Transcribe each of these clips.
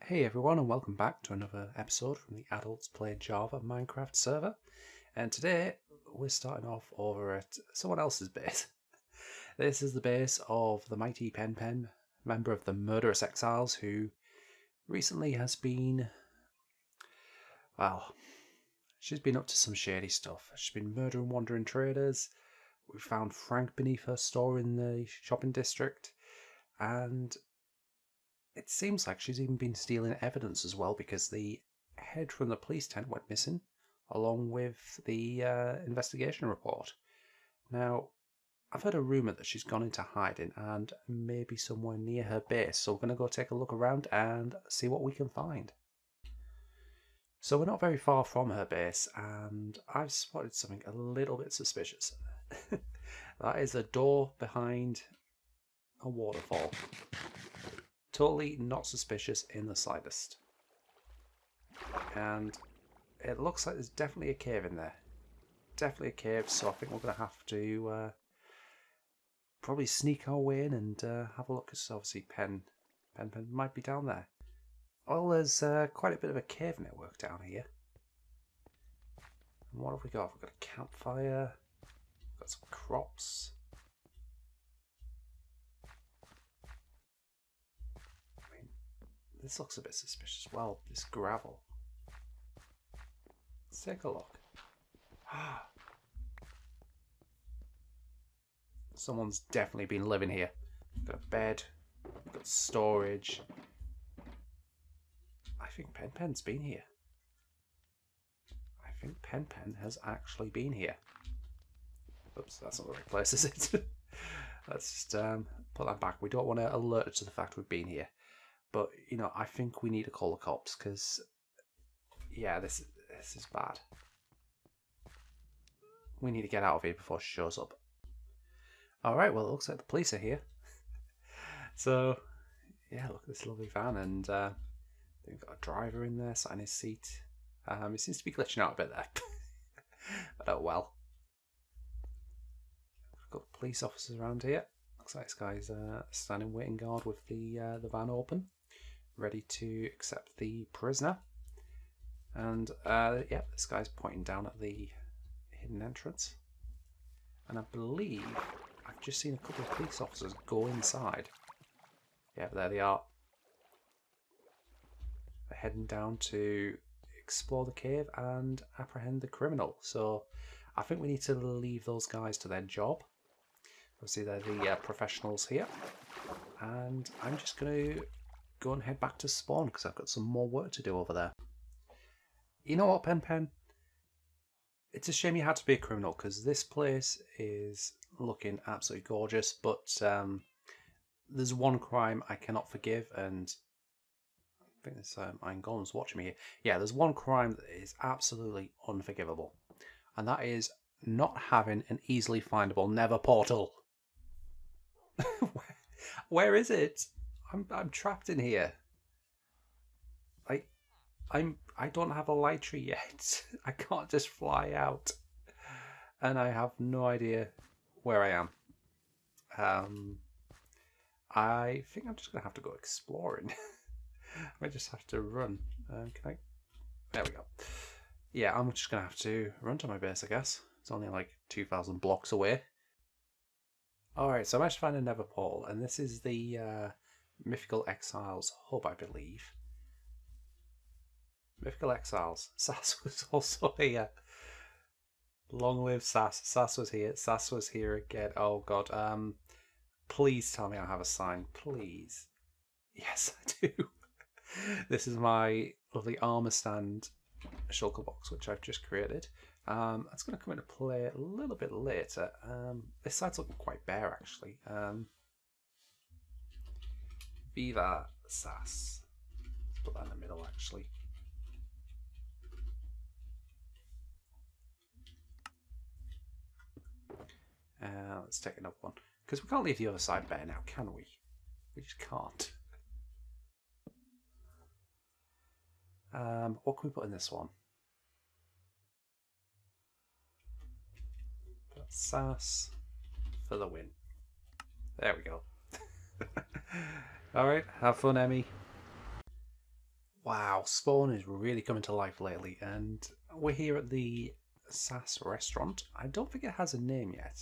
Hey everyone, and welcome back to another episode from the Adults Play Java Minecraft server. And today we're starting off over at someone else's base. This is the base of the mighty Pen, member of the Murderous Exiles, who recently has been, well, she's been up to some shady stuff. She's been murdering wandering traders. We found Frank beneath her store in the shopping district, and it seems like she's even been stealing evidence as well, because the head from the police tent went missing, along with the investigation report. Now, I've heard a rumour that she's gone into hiding and maybe somewhere near her base, so we're going to go take a look around and see what we can find. So we're not very far from her base, and I've spotted something a little bit suspicious. That is a door behind a waterfall. Totally not suspicious in the slightest. And it looks like there's definitely a cave in there. Definitely a cave, so I think we're going to have to probably sneak our way in and have a look, because obviously Pen might be down there. Well, there's quite a bit of a cave network down here. And what have we got? We've got a campfire, we've got some crops. This looks a bit suspicious. Well, this gravel. Let's take a look. Someone's definitely been living here. We've got a bed, we've got storage. I think Pen's been here. I think Pen has actually been here. Oops, that's not the right place, is it? Let's just put that back. We don't want to alert her to the fact we've been here. But, you know, I think we need to call the cops, because, yeah, this is bad. We need to get out of here before she shows up. Alright, well, it looks like the police are here. So, yeah, look at this lovely van, and they've got a driver in there, sat in his seat. He seems to be glitching out a bit there. But oh well. We've got police officers around here. Looks like this guy's standing waiting guard with the van open, ready to accept the prisoner. And yeah, this guy's pointing down at the hidden entrance. And I believe I've just seen a couple of police officers go inside. Yeah, but there they are. They're heading down to explore the cave and apprehend the criminal. So I think we need to leave those guys to their job. Obviously, they're the professionals here. And I'm just going to go and head back to spawn, because I've got some more work to do over there. You know what, Pen? It's a shame you had to be a criminal, because this place is looking absolutely gorgeous, but there's one crime I cannot forgive, and I think this Iron Golem's watching me here. Yeah, there's one crime that is absolutely unforgivable, and that is not having an easily findable nether portal. Where is it? I'm trapped in here. I don't have a elytra yet. I can't just fly out, and I have no idea where I am. I think I'm just gonna have to go exploring. I might just have to run. Can I? There we go. Yeah, I'm just gonna have to run to my base, I guess. It's only like 2,000 blocks away. Alright, so I managed to find a nether portal, and this is the Mythical Exiles hub, I believe. Mythical Exiles. SAS was also here. Long live SAS. SAS was here. SAS was here again. Oh god. Please tell me I have a sign. Please. Yes, I do. This is my lovely armor stand shulker box, which I've just created. That's going to come into play a little bit later. This side's looking quite bare, actually. Viva SAS. Let's put that in the middle, actually. Let's take another one, because we can't leave the other side bare now, can we? We just can't. What can we put in this one? Put SAS for the win. There we go. Alright, have fun, Emmy. Wow, Spawn is really coming to life lately, and we're here at the SAS Restaurant. I don't think it has a name yet.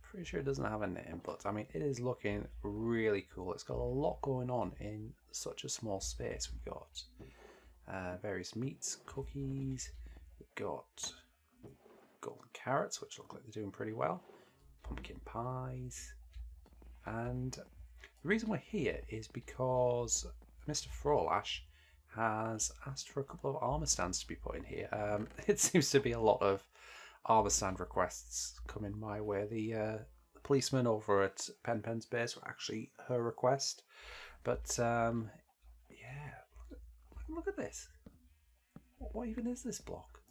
Pretty sure it doesn't have a name, but I mean, it is looking really cool. It's got a lot going on in such a small space. We've got various meats, cookies, we've got golden carrots, which look like they're doing pretty well, pumpkin pies, and the reason we're here is because Mr. Frolash has asked for a couple of armor stands to be put in here. It seems to be a lot of armor stand requests coming my way. The policeman over at Pen's base were actually her request, but yeah, look at this. What even is this block?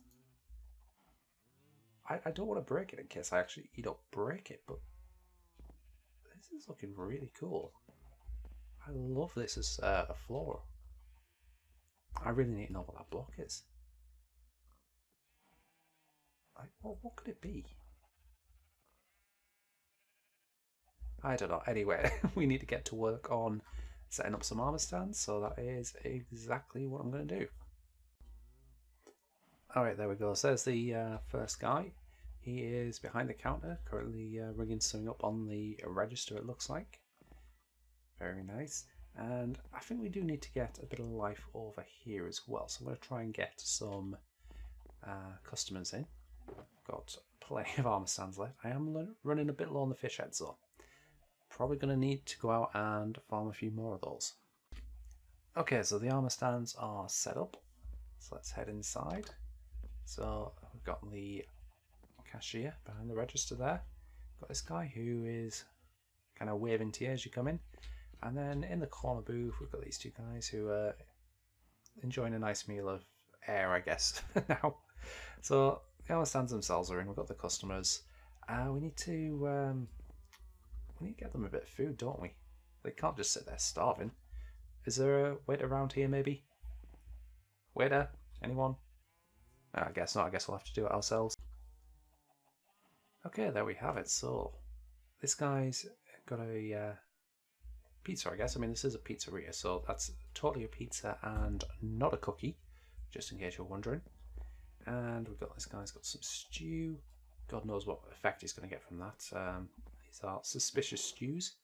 I don't want to break it in case I actually break it, but this is looking really cool. I love this as a floor. I really need to know what that block is. Like, what could it be? I don't know. Anyway, we need to get to work on setting up some armor stands, so that is exactly what I'm going to do. Alright, there we go. So there's the first guy. He is behind the counter, currently rigging something up on the register, it looks like. Very nice. And I think we do need to get a bit of life over here as well. So I'm going to try and get some customers in. Got plenty of armor stands left. I am running a bit low on the fish heads though. Probably going to need to go out and farm a few more of those. Okay, so the armor stands are set up. So let's head inside. So we've got the cashier behind the register there. Got this guy who is kind of waving to you as you come in. And then in the corner booth, we've got these two guys who are enjoying a nice meal of air, I guess, now. So the armor stands themselves are in. We've got the customers. We need to get them a bit of food, don't we? They can't just sit there starving. Is there a waiter around here, maybe? Waiter? Anyone? No, I guess not. I guess we'll have to do it ourselves. Okay, there we have it. So this guy's got a pizza, I guess. I mean, this is a pizzeria, so that's totally a pizza and not a cookie, just in case you're wondering. And we've got this guy's got some stew. God knows what effect he's going to get from that. These are suspicious stews,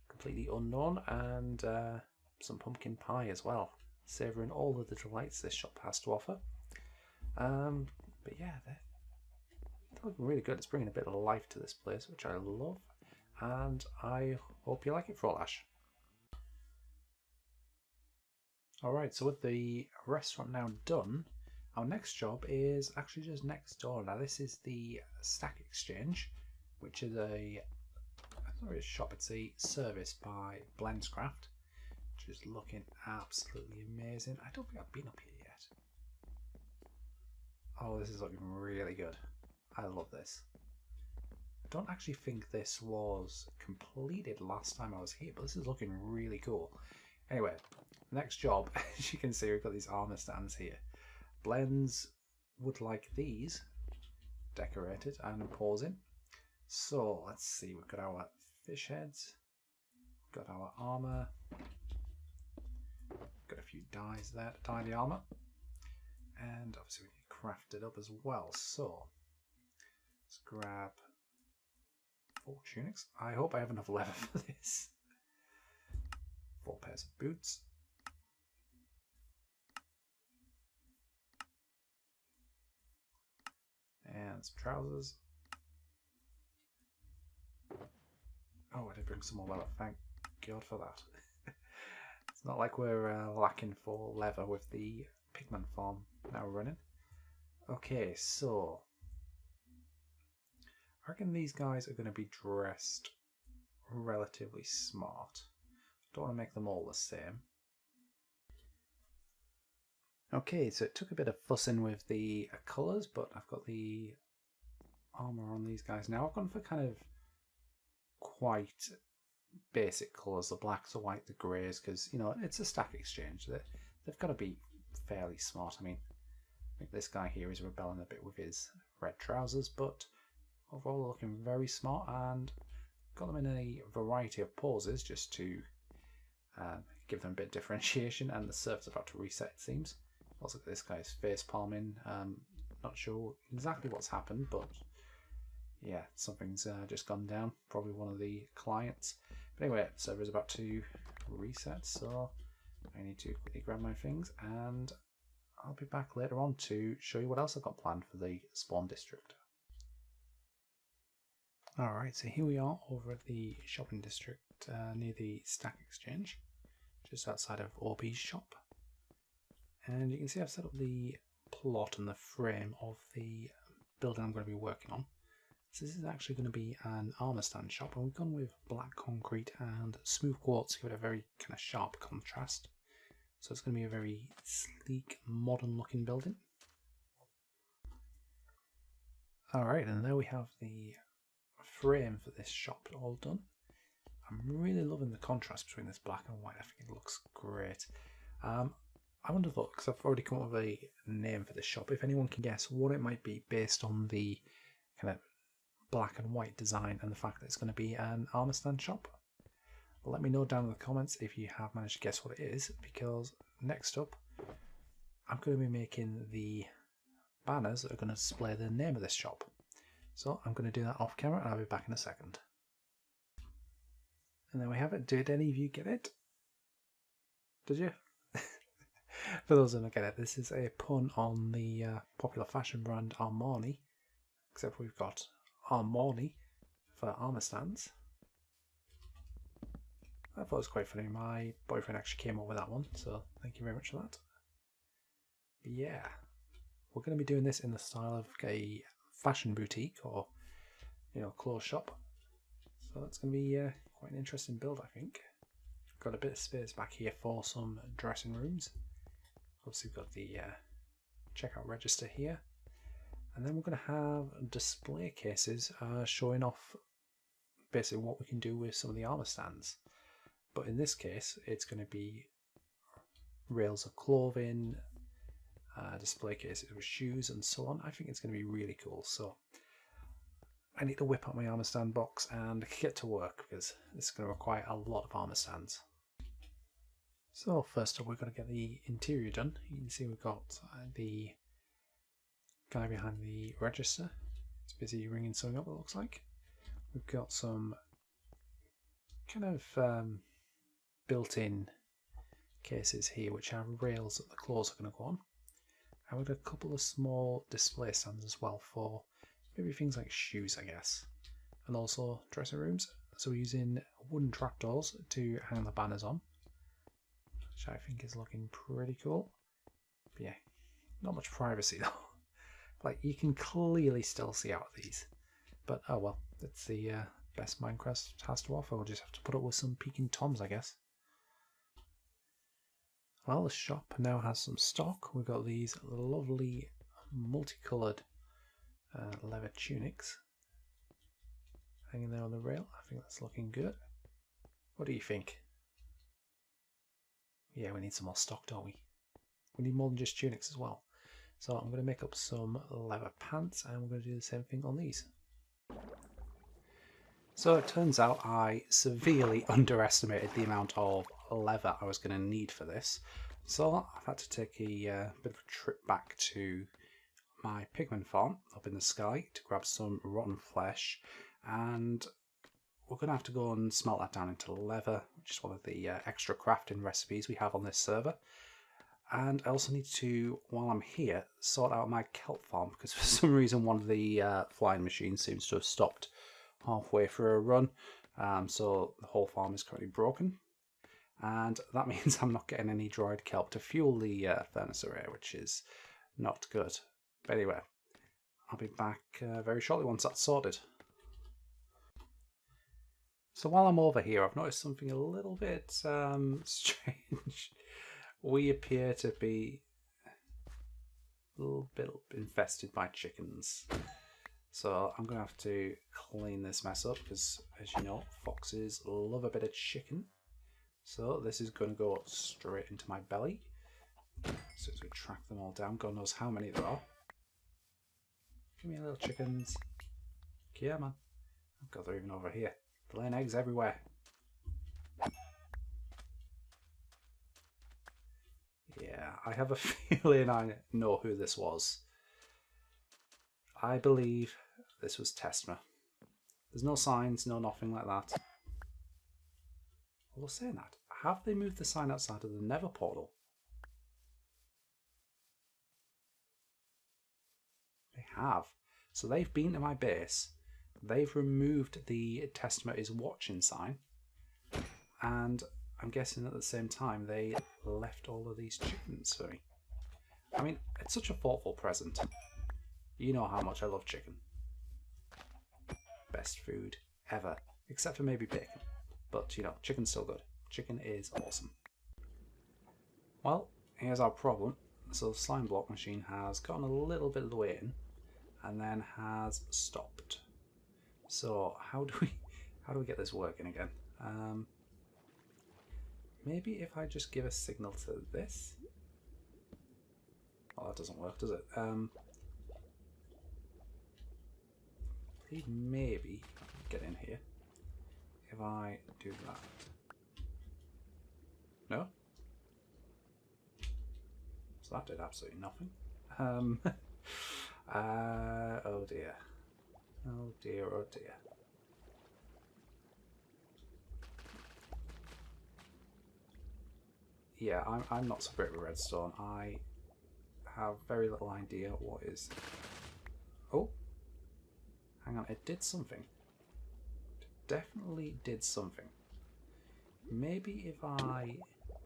completely unknown, and some pumpkin pie as well, savouring all of the delights this shop has to offer. But yeah, they're looking really good. It's bringing a bit of life to this place, which I love. And I hope you like it, Frolash. Alright, so with the restaurant now done, our next job is actually just next door. Now this is the Stack Exchange, which is not really a shop, it's a service by Blenscraft, which is looking absolutely amazing. I don't think I've been up here yet. Oh, this is looking really good. I love this. I don't actually think this was completed last time I was here, but this is looking really cool. Anyway, next job, as you can see, we've got these armor stands here. Blends would like these decorated and imposing. So let's see, we've got our fish heads, we've got our armor, got a few dyes there to dye the armor, and obviously we need to craft it up as well. So let's grab 4 tunics. I hope I have enough leather for this. 4 pairs of boots. And some trousers. Oh, I did bring some more leather. Thank God for that. It's not like we're lacking for leather with the pigment farm now running. Okay, so I reckon these guys are going to be dressed relatively smart. Don't want to make them all the same. Okay, so it took a bit of fussing with the colours, but I've got the armour on these guys now. I've gone for kind of quite basic colours, the blacks, the white, the greys, because, you know, it's a stack exchange. They've got to be fairly smart. I mean, I think this guy here is rebelling a bit with his red trousers, but overall looking very smart, and got them in a variety of poses just to give them a bit of differentiation, and the server's about to reset, it seems. Also, this guy's face palming. Not sure exactly what's happened, but yeah, something's just gone down. Probably one of the clients. But anyway, server's about to reset, so I need to quickly grab my things, and I'll be back later on to show you what else I've got planned for the spawn district. Alright, so here we are over at the shopping district near the Stack Exchange, just outside of Orbeez shop. And you can see I've set up the plot and the frame of the building I'm going to be working on. So this is actually going to be an armour stand shop, and we've gone with black concrete and smooth quartz to give it a very kind of sharp contrast. So it's going to be a very sleek, modern looking building. Alright, and there we have the frame for this shop all done. I'm really loving the contrast between this black and white. I think it looks great. I wonder though, because I've already come up with a name for this shop, if anyone can guess what it might be based on the kind of black and white design and the fact that it's going to be an armour stand shop. Let me know down in the comments if you have managed to guess what it is, because next up I'm going to be making the banners that are going to display the name of this shop. So I'm going to do that off camera, and I'll be back in a second. And there we have it. Did any of you get it? Did you? For those who don't get it, this is a pun on the popular fashion brand Armani, except we've got Armani for armour stands. I thought it was quite funny. My boyfriend actually came up with that one, so thank you very much for that. But yeah, we're going to be doing this in the style of a fashion boutique, or clothes shop. So it's going to be quite an interesting build, I think. Got a bit of space back here for some dressing rooms. Obviously we've got the checkout register here, and then we're going to have display cases showing off basically what we can do with some of the armour stands. But in this case it's going to be rails of clothing, display cases with shoes and so on. I think it's going to be really cool, so I need to whip out my armour stand box and get to work, because this is going to require a lot of armour stands. So first up, we're going to get the interior done. You can see we've got the guy behind the register. It's busy ringing something up, it looks like. We've got some kind of built-in cases here which have rails that the clothes are going to go on. And we've got a couple of small display stands as well for maybe things like shoes, I guess, and also dressing rooms. So we're using wooden trapdoors to hang the banners on, which I think is looking pretty cool. But yeah, not much privacy though. Like, you can clearly still see out of these, but oh well, it's the best Minecraft has to offer. We'll just have to put up with some peeking toms, I guess. Well, the shop now has some stock. We've got these lovely multicoloured leather tunics hanging there on the rail. I think that's looking good. What do you think? Yeah, we need some more stock, don't we? We need more than just tunics as well. So I'm going to make up some leather pants, and we're going to do the same thing on these. So it turns out I severely underestimated the amount of leather I was going to need for this. So I've had to take a bit of a trip back to my pigment farm up in the sky to grab some rotten flesh, and we're going to have to go and smelt that down into leather, which is one of the extra crafting recipes we have on this server. And I also need to, while I'm here, sort out my kelp farm, because for some reason one of the flying machines seems to have stopped halfway through a run, so the whole farm is currently broken, and that means I'm not getting any dried kelp to fuel the furnace array, which is not good. But anyway, I'll be back very shortly once that's sorted. So while I'm over here, I've noticed something a little bit strange. We appear to be a little bit infested by chickens. So I'm going to have to clean this mess up, because as you know, foxes love a bit of chicken. So this is going to go straight into my belly. So as we track them all down, God knows how many there are. Give me little chickens. Yeah, man. Oh God, they're even over here. They're laying eggs everywhere. Yeah, I have a feeling I know who this was. I believe this was Tesma. There's no signs, no nothing like that. Although saying that, have they moved the sign outside of the Nether portal? They have. So they've been to my base, they've removed the Tesma is watching sign, and I'm guessing at the same time they left all of these chickens for me. I mean, it's such a thoughtful present. You know how much I love chicken. Best food ever, except for maybe bacon. But, you know, chicken's still good. Chicken is awesome. Well, here's our problem. So the slime block machine has gotten a little bit of the way in and then has stopped. So how do we get this working again? Maybe if I just give a signal to this. Oh, that doesn't work, does it? Please maybe get in here. If I do that. No? So that did absolutely nothing. Oh dear. Oh dear, oh dear. Yeah, I'm not so great with redstone. I have very little idea what is... Oh! Hang on, it did something. It definitely did something. Maybe if I...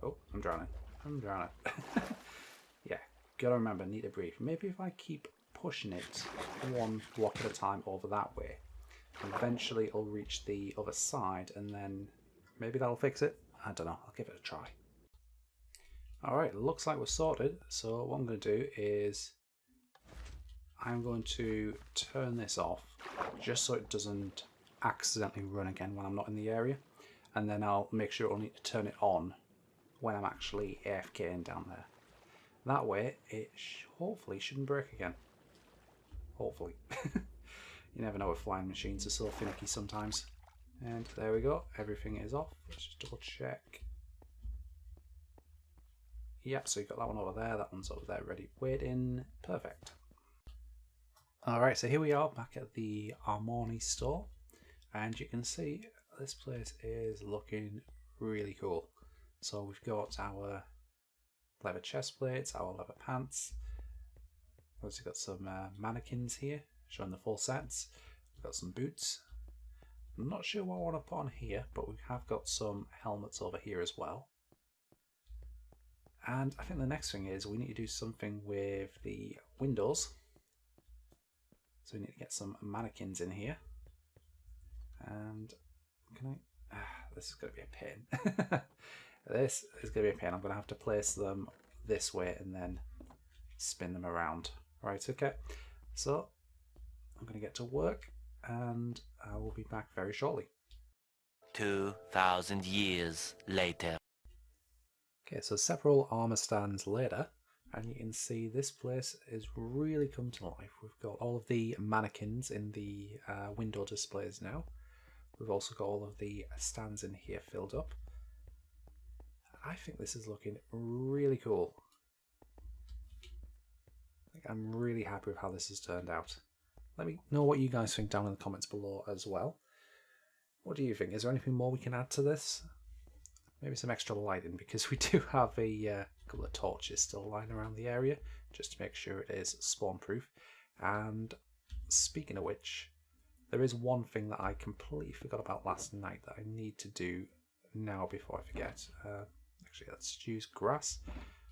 Oh, I'm drowning. I'm drowning. Yeah, gotta remember, need to breathe. Maybe if I keep pushing it one block at a time over that way, eventually it'll reach the other side and then maybe that'll fix it. I don't know, I'll give it a try. Alright, looks like we're sorted. So what I'm going to do is I'm going to turn this off just so it doesn't accidentally run again when I'm not in the area. And then I'll make sure I'll need to turn it on when I'm actually AFKing down there. That way it hopefully shouldn't break again. Hopefully. You never know with flying machines, are so finicky sometimes. And there we go, everything is off. Let's just double check. Yep, so you've got that one over there, that one's over there ready waiting. Perfect. Alright, so here we are back at the Armani store, and you can see this place is looking really cool. So we've got our leather chest plates, our leather pants. We've also got some mannequins here showing the full sets. We've got some boots. I'm not sure what I want to put on here, but we have got some helmets over here as well. And I think the next thing is we need to do something with the windows. So we need to get some mannequins in here. And can I... this is going to be a pain. This is going to be a pain. I'm going to have to place them this way and then spin them around. Right, okay. So I'm going to get to work and I will be back very shortly. 2,000 years later. Okay, so several armor stands later, and you can see this place is really come to life. We've got all of the mannequins in the window displays now. We've also got all of the stands in here filled up. I think this is looking really cool. I'm really happy with how this has turned out. Let me know what you guys think down in the comments below as well. What do you think? Is there anything more we can add to this? Maybe some extra lighting, because we do have a couple of torches still lying around the area, just to make sure it is spawn proof. And speaking of which, there is one thing that I completely forgot about last night that I need to do now before I forget. Actually, let's use grass.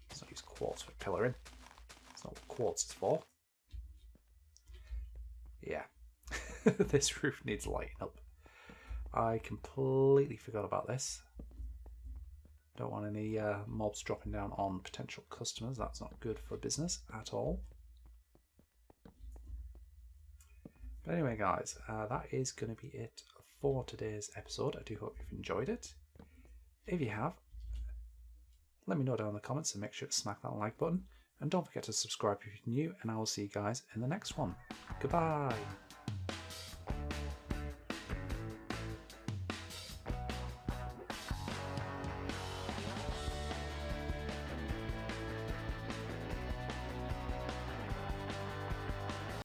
Let's not use quartz for pillaring. That's not what quartz is for. Yeah, this roof needs lighting up. I completely forgot about this. Don't want any mobs dropping down on potential customers. That's not good for business at all. But anyway, guys, that is going to be it for today's episode. I do hope you've enjoyed it. If you have, let me know down in the comments and make sure to smack that like button. And don't forget to subscribe if you're new, and I will see you guys in the next one. Goodbye.